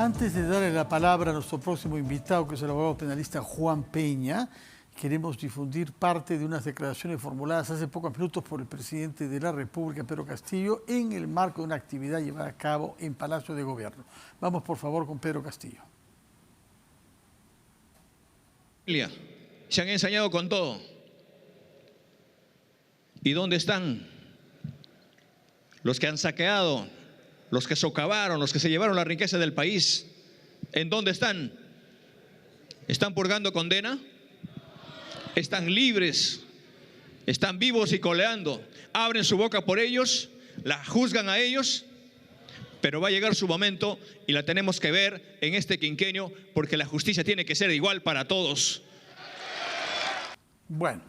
Antes de darle la palabra a nuestro próximo invitado, que es el abogado penalista Juan Peña, queremos difundir parte de unas declaraciones formuladas hace pocos minutos por el presidente de la República, Pedro Castillo, en el marco de una actividad llevada a cabo en Palacio de Gobierno. Vamos, por favor, con Pedro Castillo. Se han ensañado con todo. ¿Y dónde están los que han saqueado, los que socavaron, los que se llevaron la riqueza del país? ¿En dónde están? ¿Están purgando condena? ¿Están libres? ¿Están vivos y coleando? ¿Abren su boca por ellos? ¿La juzgan a ellos? Pero va a llegar su momento y la tenemos que ver en este quinquenio, porque la justicia tiene que ser igual para todos. Bueno,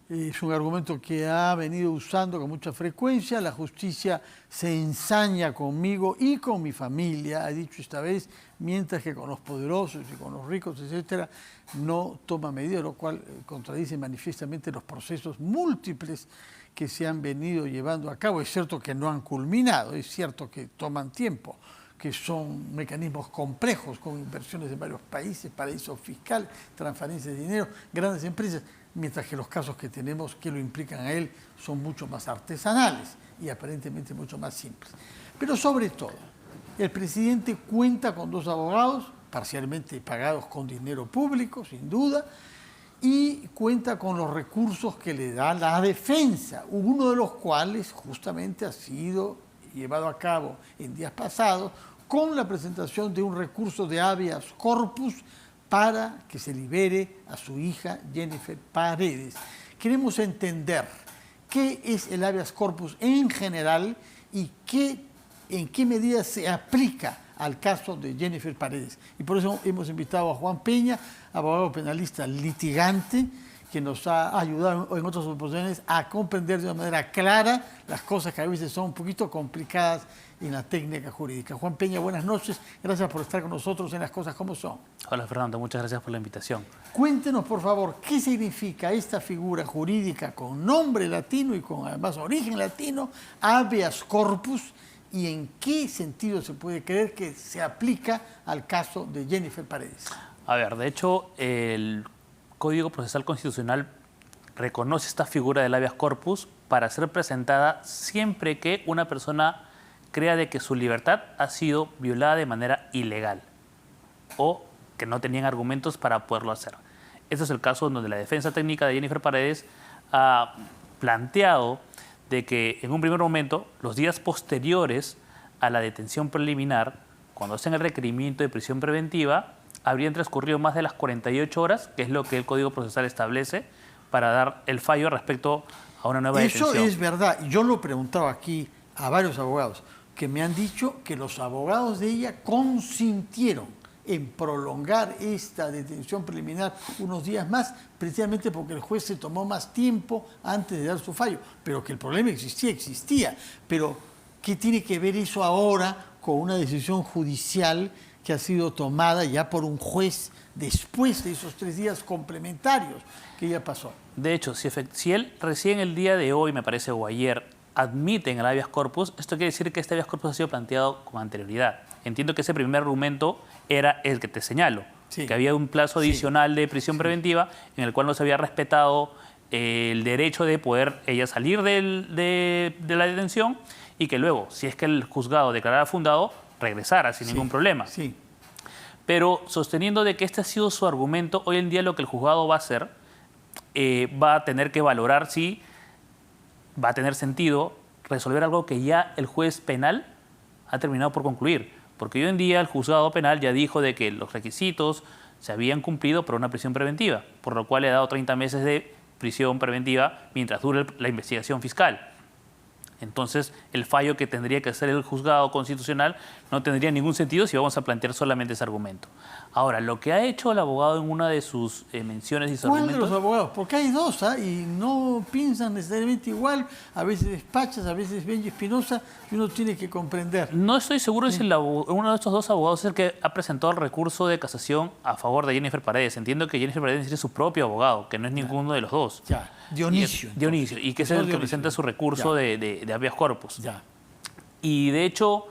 es un argumento que ha venido usando con mucha frecuencia. La justicia se ensaña conmigo y con mi familia, ha dicho esta vez, mientras que con los poderosos y con los ricos, etcétera, no toma medidas, lo cual contradice manifiestamente los procesos múltiples que se han venido llevando a cabo. Es cierto que no han culminado, es cierto que toman tiempo, que son mecanismos complejos con inversiones en varios países, paraísos fiscales, transferencias de dinero, grandes empresas, mientras que los casos que tenemos que lo implican a él son mucho más artesanales y aparentemente mucho más simples. Pero sobre todo, el presidente cuenta con dos abogados, parcialmente pagados con dinero público, sin duda, y cuenta con los recursos que le da la defensa, uno de los cuales justamente ha sido llevado a cabo en días pasados con la presentación de un recurso de habeas corpus para que se libere a su hija Jennifer Paredes. Queremos entender qué es el habeas corpus en general y en qué medida se aplica al caso de Jennifer Paredes. Y por eso hemos invitado a Juan Peña, abogado penalista litigante, que nos ha ayudado en otras oportunidades a comprender de una manera clara las cosas que a veces son un poquito complicadas en la técnica jurídica. Juan Peña, buenas noches. Gracias por estar con nosotros en Las Cosas Como Son. Hola, Fernando. Muchas gracias por la invitación. Cuéntenos, por favor, qué significa esta figura jurídica con nombre latino y con además origen latino, habeas corpus, y en qué sentido se puede creer que se aplica al caso de Jennifer Paredes. A ver, de hecho, el Código Procesal Constitucional reconoce esta figura del habeas corpus para ser presentada siempre que una persona crea de que su libertad ha sido violada de manera ilegal o que no tenían argumentos para poderlo hacer. Este es el caso en donde la defensa técnica de Jennifer Paredes ha planteado de que en un primer momento, los días posteriores a la detención preliminar, cuando hacen el requerimiento de prisión preventiva, habrían transcurrido más de las 48 horas, que es lo que el Código Procesal establece, para dar el fallo respecto a una nueva detención. Eso es verdad. Yo lo preguntaba aquí a varios abogados, que me han dicho que los abogados de ella consintieron en prolongar esta detención preliminar unos días más, precisamente porque el juez se tomó más tiempo antes de dar su fallo. Pero que el problema existía. Pero, ¿qué tiene que ver eso ahora con una decisión judicial que ha sido tomada ya por un juez después de esos 3 días complementarios que ya pasó? De hecho, si él recién el día de hoy, me parece, o ayer, admiten el habeas corpus, esto quiere decir que este habeas corpus ha sido planteado con anterioridad. Entiendo que ese primer argumento era el que te señalo, sí, que había un plazo adicional de prisión preventiva en el cual no se había respetado el derecho de poder ella salir de la detención y que luego, si es que el juzgado declarara fundado, regresara sin ningún problema. Sí. Pero sosteniendo de que este ha sido su argumento, hoy en día lo que el juzgado va a hacer, va a tener que valorar si va a tener sentido resolver algo que ya el juez penal ha terminado por concluir. Porque hoy en día el juzgado penal ya dijo de que los requisitos se habían cumplido por una prisión preventiva, por lo cual le ha dado 30 meses de prisión preventiva mientras dure la investigación fiscal. Entonces, el fallo que tendría que hacer el juzgado constitucional no tendría ningún sentido si vamos a plantear solamente ese argumento. Ahora, lo que ha hecho el abogado en una de sus menciones y sus ¿Cuál argumentos... de los abogados? Porque hay dos, y no piensan necesariamente igual. A veces Despachas, a veces Benji Espinosa, y uno tiene que comprender. No estoy seguro si uno de estos dos abogados es el que ha presentado el recurso de casación a favor de Jennifer Paredes. Entiendo que Jennifer Paredes tiene su propio abogado, que no es ninguno de los dos. Ya, Dionisio. Dionisio, y que es el que presenta su recurso de habeas corpus. Ya. Y de hecho,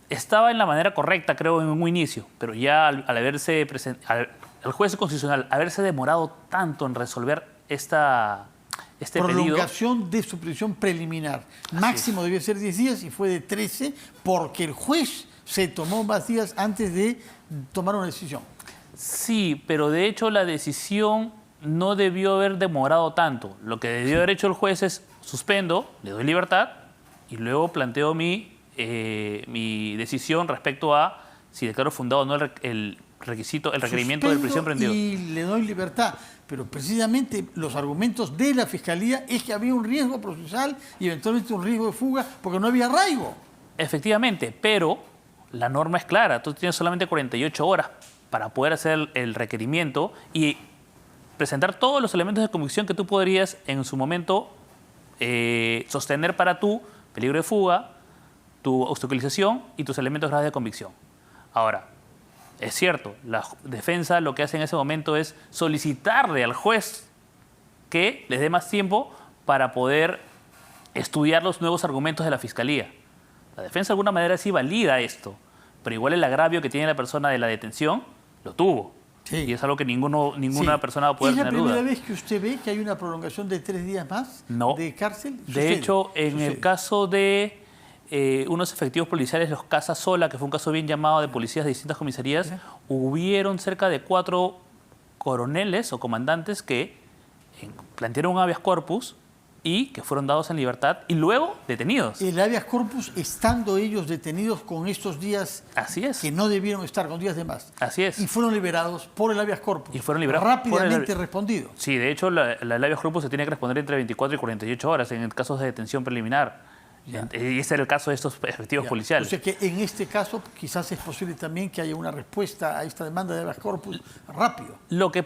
estaba en la manera correcta, creo, en un inicio, pero ya al haberse el juez constitucional haberse demorado tanto en resolver este pedido. Prolongación de su prisión preliminar. Máximo debía ser 10 días y fue de 13 porque el juez se tomó más días antes de tomar una decisión. Sí, pero de hecho la decisión no debió haber demorado tanto. Lo que debió haber hecho el juez es suspendo, le doy libertad y luego planteo mi decisión respecto a si declaro fundado o no el requerimiento del prisión preventiva. Y le doy libertad. Pero precisamente los argumentos de la Fiscalía es que había un riesgo procesal y eventualmente un riesgo de fuga porque no había arraigo. Efectivamente, pero la norma es clara. Tú tienes solamente 48 horas para poder hacer el requerimiento y presentar todos los elementos de convicción que tú podrías en su momento sostener para tu peligro de fuga, tu obstaculización y tus elementos graves de convicción. Ahora, es cierto, la defensa lo que hace en ese momento es solicitarle al juez que les dé más tiempo para poder estudiar los nuevos argumentos de la Fiscalía. La defensa de alguna manera sí valida esto, pero igual el agravio que tiene la persona de la detención lo tuvo. Sí. Y es algo que ninguna persona va a poder tener duda. ¿Es la primera vez que usted ve que hay una prolongación de 3 días más de cárcel? De hecho, en el caso de unos efectivos policiales, los Casa Sola, que fue un caso bien llamado de policías de distintas comisarías, hubieron cerca de 4 coroneles o comandantes que plantearon un habeas corpus y que fueron dados en libertad y luego detenidos. El habeas corpus estando ellos detenidos con estos días. Así es. Que no debieron estar, con días de más. Así es. Y fueron liberados por el habeas corpus. Y fueron liberados rápidamente respondido. Sí, de hecho, el habeas corpus se tiene que responder entre 24 y 48 horas en casos de detención preliminar. Y ese era el caso de estos efectivos policiales. O sea que en este caso quizás es posible también que haya una respuesta a esta demanda de habeas corpus rápido.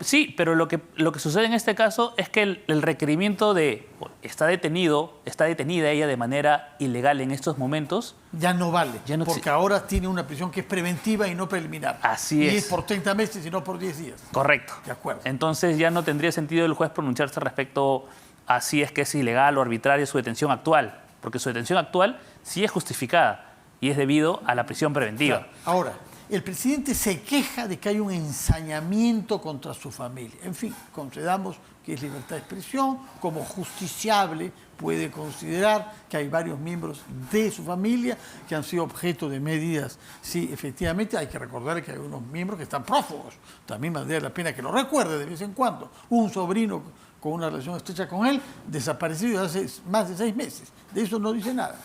Sí, pero lo que sucede en este caso es que el requerimiento de está detenida ella de manera ilegal en estos momentos. Ya no vale, porque ahora tiene una prisión que es preventiva y no preliminar. Así es. Y es por 30 meses y no por 10 días. Correcto. De acuerdo. Entonces ya no tendría sentido el juez pronunciarse respecto a si es que es ilegal o arbitraria su detención actual. Porque su detención actual sí es justificada y es debido a la prisión preventiva. Claro. Ahora, el presidente se queja de que hay un ensañamiento contra su familia. En fin, concedamos que es libertad de expresión, como justiciable puede considerar que hay varios miembros de su familia que han sido objeto de medidas. Sí, efectivamente, hay que recordar que hay unos miembros que están prófugos. También valdría la pena que lo recuerde de vez en cuando. Un sobrino con una relación estrecha con él, desaparecido hace más de 6 meses. De eso no dice nada.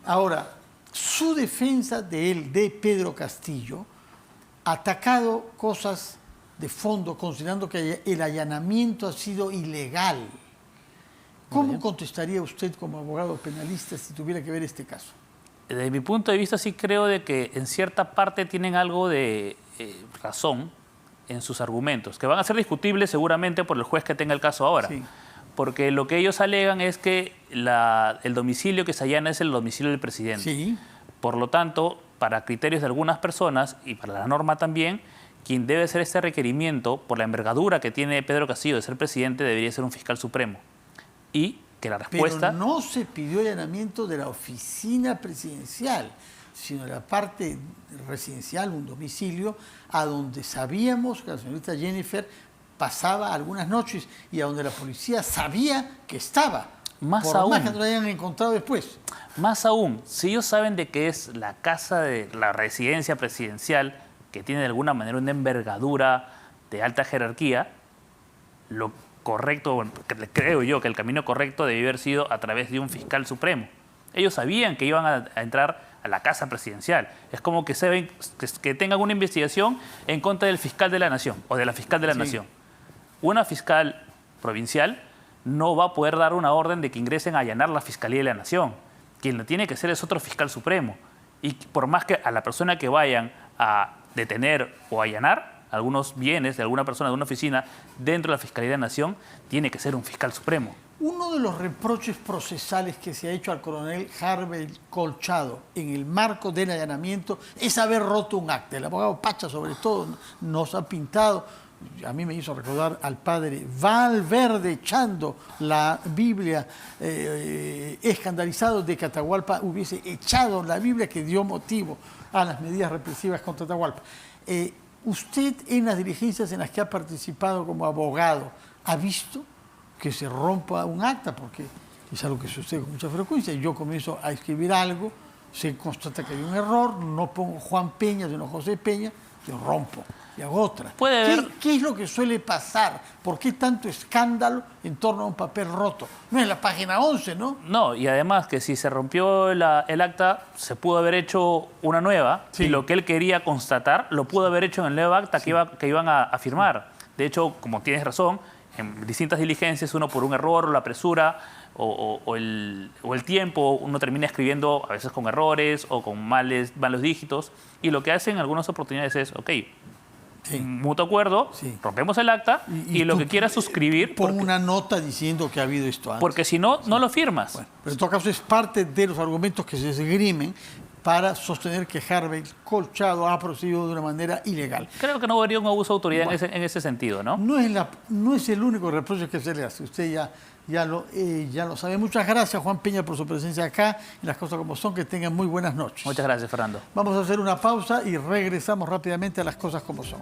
Ahora, su defensa de él, de Pedro Castillo, ha atacado cosas de fondo, considerando que el allanamiento ha sido ilegal. ¿Cómo contestaría usted como abogado penalista si tuviera que ver este caso? Desde mi punto de vista sí creo de que en cierta parte tienen algo de razón en sus argumentos, que van a ser discutibles seguramente por el juez que tenga el caso ahora. Sí. Porque lo que ellos alegan es que el domicilio que se allana es el domicilio del presidente. Sí. Por lo tanto, para criterios de algunas personas y para la norma también, quien debe hacer este requerimiento por la envergadura que tiene Pedro Castillo de ser presidente debería ser un fiscal supremo. Y que la respuesta... Pero no se pidió allanamiento de la oficina presidencial, sino de la parte residencial, un domicilio, a donde sabíamos que la señorita Jennifer pasaba algunas noches y a donde la policía sabía que estaba. Más que no la hayan encontrado después. Más aún, si ellos saben de que es la casa de la residencia presidencial, que tiene de alguna manera una envergadura de alta jerarquía, lo correcto, creo yo que el camino correcto debe haber sido a través de un fiscal supremo. Ellos sabían que iban a entrar a la casa presidencial. Es como que tengan una investigación en contra del fiscal de la nación o de la fiscal de la nación. Una fiscal provincial no va a poder dar una orden de que ingresen a allanar la Fiscalía de la Nación. Quien lo tiene que hacer es otro fiscal supremo. Y por más que a la persona que vayan a detener o allanar algunos bienes de alguna persona de una oficina dentro de la Fiscalía de la Nación, tiene que ser un fiscal supremo. Uno de los reproches procesales que se ha hecho al coronel Harvey Colchado en el marco del allanamiento es haber roto un acta. El abogado Pacha, sobre todo, nos ha pintado A mí me hizo recordar al padre Valverde echando la Biblia, escandalizado de que Atahualpa hubiese echado la Biblia que dio motivo a las medidas represivas contra Atahualpa. Usted, en las diligencias en las que ha participado como abogado, ¿ha visto que se rompa un acta? Porque es algo que sucede con mucha frecuencia. Yo comienzo a escribir algo, se constata que hay un error, no pongo Juan Peña, sino José Peña, yo rompo y hago otra. ¿Qué es lo que suele pasar? ¿Por qué tanto escándalo en torno a un papel roto? No es la página 11, ¿no? No, y además que si se rompió el acta, se pudo haber hecho una nueva, y lo que él quería constatar lo pudo haber hecho en el nuevo acta que iban a firmar. De hecho, como tienes razón, en distintas diligencias, uno por un error o la apresura o el tiempo, uno termina escribiendo a veces con errores o con malos dígitos, y lo que hacen en algunas oportunidades es, ok, mutuo acuerdo, rompemos el acta y lo que quieras suscribir. Pon una nota diciendo que ha habido esto antes. Porque si no, no lo firmas. Bueno, pero en todo caso es parte de los argumentos que se esgrimen para sostener que Harvey Colchado ha procedido de una manera ilegal. Creo que no habría un abuso de autoridad en ese sentido, ¿no? No es el único reproche que se le hace. Usted ya lo sabe. Muchas gracias, Juan Peña, por su presencia acá. Y las cosas como son, que tengan muy buenas noches. Muchas gracias, Fernando. Vamos a hacer una pausa y regresamos rápidamente a las cosas como son.